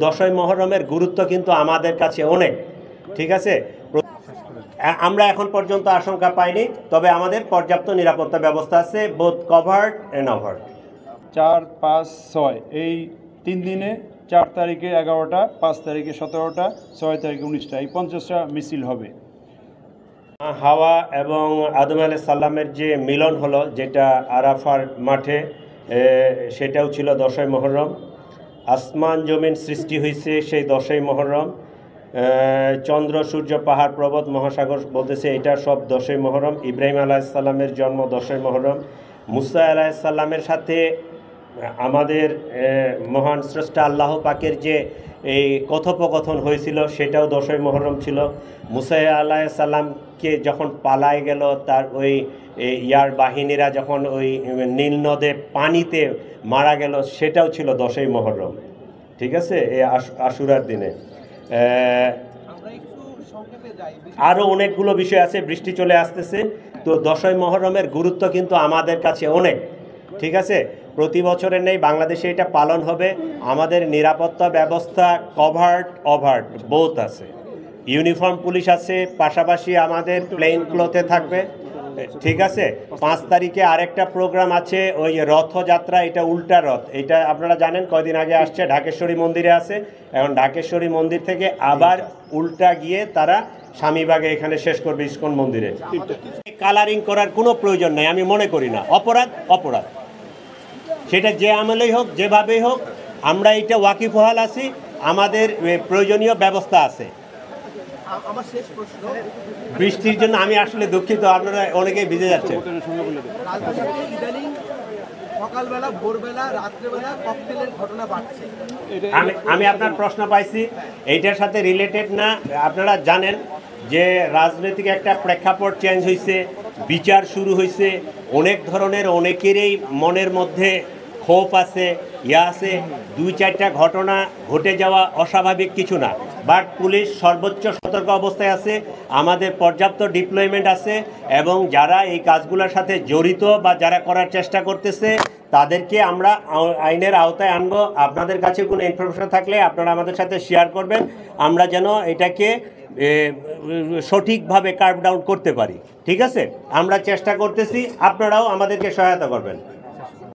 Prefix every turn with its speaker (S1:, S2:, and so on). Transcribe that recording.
S1: 10ই মুহররমের গুরুত্ব কিন্তু আমাদের কাছে অনেক, ঠিক আছে। আমরা এখন পর্যন্ত আশঙ্কা পাইনি, তবে আমাদের পর্যাপ্ত নিরাপত্তা ব্যবস্থা আছে, বোথ কভার্ড এন্ড ওভার্ড।
S2: 4, 5, 6 এই 3 দিনে 4 তারিখে 11টা, 5 তারিখে 17টা, 6 তারিখে 19টা, এই 50টা মিছিল হবে।
S1: হাওয়া এবং আদম আলাইহিস সালামের যে মিলন হলো, যেটা আরাফার মাঠে, সেটাও ছিল 10ই মুহররম। আসমান জমিন সৃষ্টি হয়েছে সেই 10ই মুহররম। চন্দ্র সূর্য পাহাড় পর্বত মহাসাগর বলতেছে এটা সব 10ই মুহররম। ইব্রাহিম আলাইহিস সালামের জন্ম 10ই মুহররম। মুসা আলাইহিস সালামের সাথে আমাদের মহান স্রষ্টা আল্লাহ পাকের যে এই কথোপকথন হয়েছিল সেটাও 10ই মুহররম ছিল। মুসা আলাইহিস সালামকে যখন পালায় গেল, তার ওই ইয়ার বাহিনীরা যখন ওই নীল নদে পানিতে মারা গেল, সেটাও ছিল 10ই মুহররম, ঠিক আছে, এই আশুরার দিনে। আরও অনেকগুলো বিষয় আছে, বৃষ্টি চলে আসতেছে। তো 10ই মুহররমের গুরুত্ব কিন্তু আমাদের কাছে অনেক, ঠিক আছে। প্রতি বছরের নেই, বাংলাদেশে এটা পালন হবে। আমাদের নিরাপত্তা ব্যবস্থা কভার্ড ওভার্ড বোথ আছে, ইউনিফর্ম পুলিশ আছে, পাশাপাশি আমাদের প্লেন ক্লথে থাকবে, ঠিক আছে। 5 তারিখে আরেকটা প্রোগ্রাম আছে, ওই রথযাত্রা, এটা উল্টা রথ, এটা আপনারা জানেন কয়দিন আগে আসছে, ঢাকেশ্বরী মন্দিরে আছে। এখন ঢাকেশ্বরী মন্দির থেকে আবার উল্টা গিয়ে তারা স্বামীবাগে এখানে শেষ করবে ইস্কন মন্দিরে। কালারিং করার কোনো প্রয়োজন নাই, আমি মনে করি না। অপরাধ অপরাধ, সেটা যে আমলেই হোক, যেভাবেই হোক, আমরা এটা ওয়াকিবহাল আছি, আমাদের প্রয়োজনীয় ব্যবস্থা আছে।
S3: আমার শেষ প্রশ্ন,
S1: বৃষ্টির জন্য আমি আসলে দুঃখিত, আপনারা অনেকেই ভিজে যাচ্ছেন।
S3: ইদানিং সকালবেলা, ভোরবেলা, রাত্রেবেলা ককটেলের ঘটনা বাড়ছে।
S1: আমি আপনার প্রশ্ন পাইছি, এইটার সাথে রিলেটেড না। আপনারা জানেন যে রাজনৈতিক একটা প্রেক্ষাপট চেঞ্জ হয়েছে, বিচার শুরু হয়েছে, অনেক ধরনের অনেকেরই মনের মধ্যে ক্ষোভ আছে, আছে। 2-4টা ঘটনা ঘটে যাওয়া অস্বাভাবিক কিছু না, বাট পুলিশ সর্বোচ্চ সতর্ক অবস্থায় আছে, আমাদের পর্যাপ্ত ডিপ্লয়মেন্ট আছে, এবং যারা এই কাজগুলোর সাথে জড়িত বা যারা করার চেষ্টা করতেছে তাদেরকে আমরা আইনের আওতায় আনবো। আপনাদের কাছে কোনো ইনফরমেশন থাকলে আপনারা আমাদের সাথে শেয়ার করবেন, আমরা যেন এটাকে সঠিকভাবে কার্ভ ডাউন করতে পারি, ঠিক আছে। আমরা চেষ্টা করতেছি, আপনারাও আমাদেরকে সহায়তা করবেন।